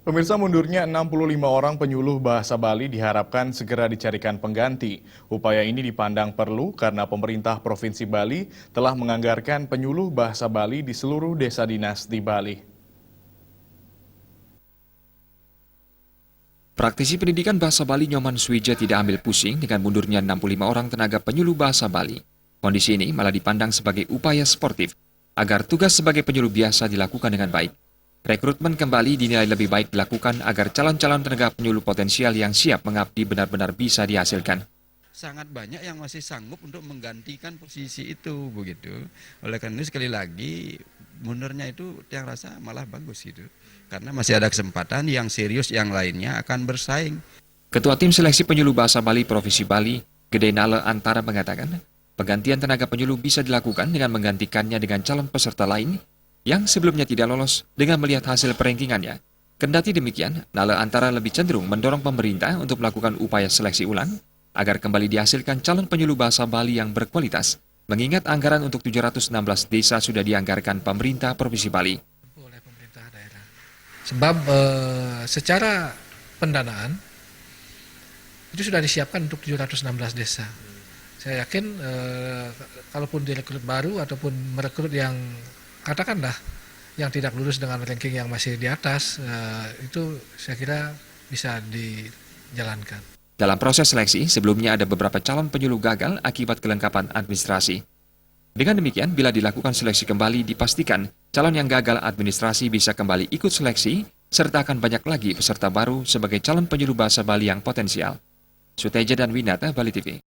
Pemirsa, mundurnya 65 orang penyuluh bahasa Bali diharapkan segera dicarikan pengganti. Upaya ini dipandang perlu karena pemerintah Provinsi Bali telah menganggarkan penyuluh bahasa Bali di seluruh desa dinas di Bali. Praktisi pendidikan bahasa Bali Nyoman Swija tidak ambil pusing dengan mundurnya 65 orang tenaga penyuluh bahasa Bali. Kondisi ini malah dipandang sebagai upaya sportif agar tugas sebagai penyuluh biasa dilakukan dengan baik. Rekrutmen kembali dinilai lebih baik dilakukan agar calon-calon tenaga penyuluh potensial yang siap mengabdi benar-benar bisa dihasilkan. Sangat banyak yang masih sanggup untuk menggantikan posisi itu begitu. Oleh karena itu sekali lagi mundurnya itu yang rasa malah bagus gitu. Karena masih ada kesempatan yang serius yang lainnya akan bersaing. Ketua Tim Seleksi Penyuluh Bahasa Bali Provinsi Bali, Gede Nale Antara mengatakan, penggantian tenaga penyuluh bisa dilakukan dengan menggantikannya dengan calon peserta lain yang sebelumnya tidak lolos dengan melihat hasil perankingannya. Kendati demikian, Nale Antara lebih cenderung mendorong pemerintah untuk melakukan upaya seleksi ulang agar kembali dihasilkan calon penyuluh bahasa Bali yang berkualitas, mengingat anggaran untuk 716 desa sudah dianggarkan pemerintah Provinsi Bali. Oleh pemerintah daerah. Sebab secara pendanaan itu sudah disiapkan untuk 716 desa. Saya yakin kalaupun direkrut baru ataupun merekrut yang katakanlah yang tidak lulus dengan ranking yang masih di atas, itu saya kira bisa dijalankan. Dalam proses seleksi, sebelumnya ada beberapa calon penyuluh gagal akibat kelengkapan administrasi. Dengan demikian, bila dilakukan seleksi kembali, dipastikan calon yang gagal administrasi bisa kembali ikut seleksi, serta akan banyak lagi peserta baru sebagai calon penyuluh bahasa Bali yang potensial. Suteja dan Winata, Bali TV.